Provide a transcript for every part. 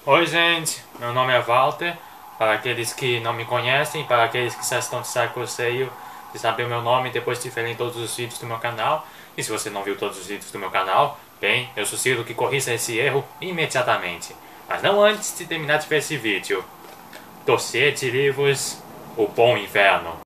Oi gente, meu nome é Walter. Para aqueles que não me conhecem, para aqueles que já estão de saco cheio de saber o meu nome depois de verem todos os vídeos do meu canal. E se você não viu todos os vídeos do meu canal, bem, eu sugiro que corrija esse erro imediatamente. Mas não antes de terminar de ver esse vídeo. Dossiê de livros O Bom Inverno.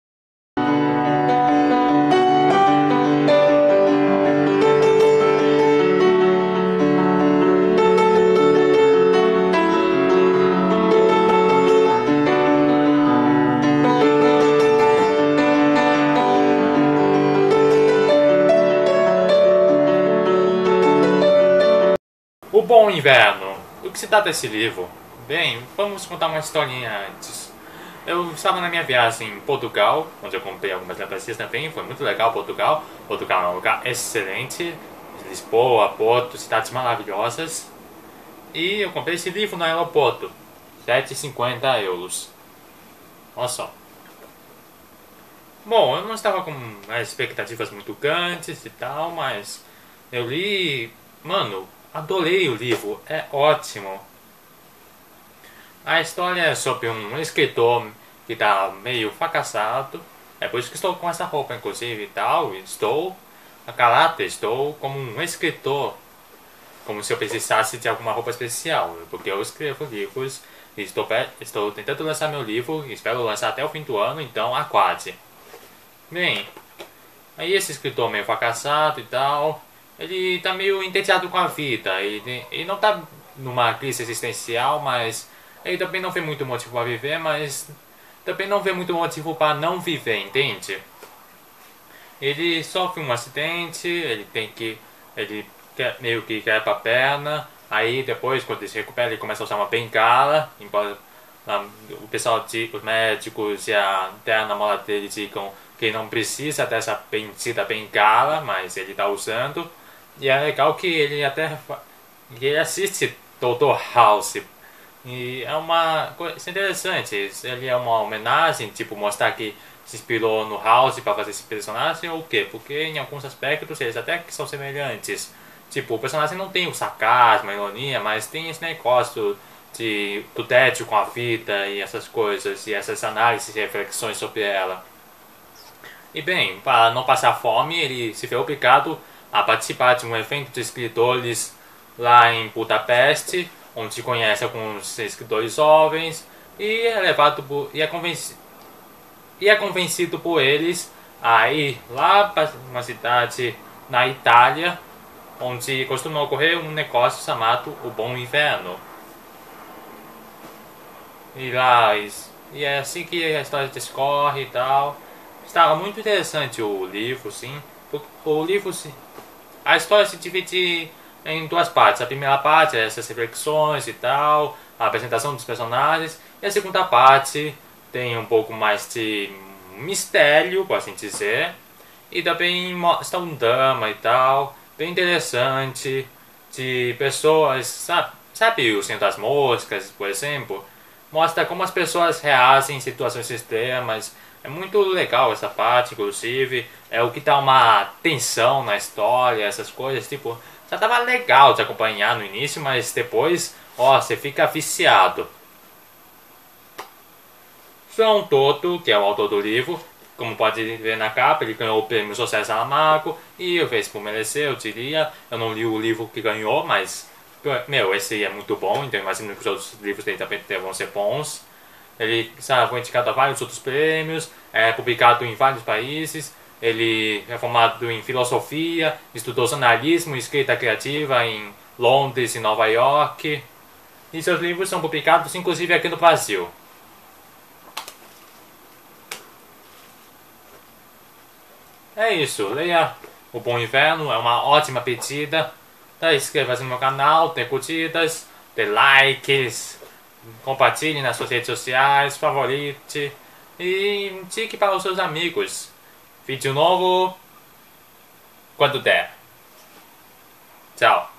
O Bom Inverno. Do que se trata esse livro? Bem, vamos contar uma historinha antes. Eu estava na minha viagem em Portugal, onde eu comprei algumas lembrancinhas também. Foi muito legal Portugal. Portugal é um lugar excelente. Lisboa, Porto, cidades maravilhosas. E eu comprei esse livro no aeroporto. 7,50 €. Olha só. Bom, eu não estava com expectativas muito grandes e tal, mas eu li. Mano, adorei o livro, é ótimo. A história é sobre um escritor que está meio fracassado. É por isso que estou com essa roupa, inclusive e tal. Estou a caráter, estou como um escritor, como se eu precisasse de alguma roupa especial, porque eu escrevo livros e estou tentando lançar meu livro, espero lançar até o fim do ano, então aguarde. Bem, aí esse escritor meio fracassado e tal, ele tá meio entediado com a vida, ele não tá numa crise existencial, mas ele também não vê muito motivo para viver, mas também não vê muito motivo para não viver, entende? Ele sofre um acidente, ele meio que quebra a perna, aí depois quando ele se recupera ele começa a usar uma bengala, embora o pessoal, os médicos e até a namorada dele digam que não precisa dessa bendita bengala, mas ele está usando. E é legal que ele ele assiste Dr. House. E é uma coisa interessante. Ele é uma homenagem, tipo, mostrar que se inspirou no House para fazer esse personagem ou o quê? Porque em alguns aspectos eles até que são semelhantes. Tipo, o personagem não tem o sarcasmo, a ironia, mas tem esse negócio do tédio com a vida e essas coisas, e essas análises e reflexões sobre ela. E bem, para não passar fome, ele se vê obrigado a participar de um evento de escritores lá em Budapeste, onde se conhece alguns escritores jovens e é levado e é convencido por eles a ir lá para uma cidade na Itália, onde costuma ocorrer um negócio chamado O Bom Inverno. E é assim que a história discorre e tal. Estava muito interessante o livro, sim. O livro, sim. A história se divide em duas partes. A primeira parte é essas reflexões e tal, a apresentação dos personagens. E a segunda parte tem um pouco mais de mistério, por assim dizer. E também mostra um drama e tal, bem interessante, de pessoas, sabe o Senhor das Moscas, por exemplo? Mostra como as pessoas reagem em situações extremas. É muito legal essa parte, inclusive. É o que dá uma tensão na história, essas coisas. Tipo, já tava legal de acompanhar no início, mas depois, ó, você fica viciado. João Toto, que é o autor do livro, como pode ver na capa, ele ganhou o prêmio José Saramago e eu fez por merecer, eu diria. Eu não li o livro que ganhou, mas, meu, esse é muito bom, então imagino que os outros livros dele também vão ser bons. Ele foi indicado a vários outros prêmios, é publicado em vários países. Ele é formado em filosofia, estudou jornalismo e escrita criativa em Londres e Nova York. E seus livros são publicados inclusive aqui no Brasil. É isso, leia O Bom Inverno, é uma ótima pedida. Inscreva-se no meu canal, dê curtidas, dê likes, compartilhe nas suas redes sociais, favorite e indique para os seus amigos. Vídeo novo quando der. Tchau.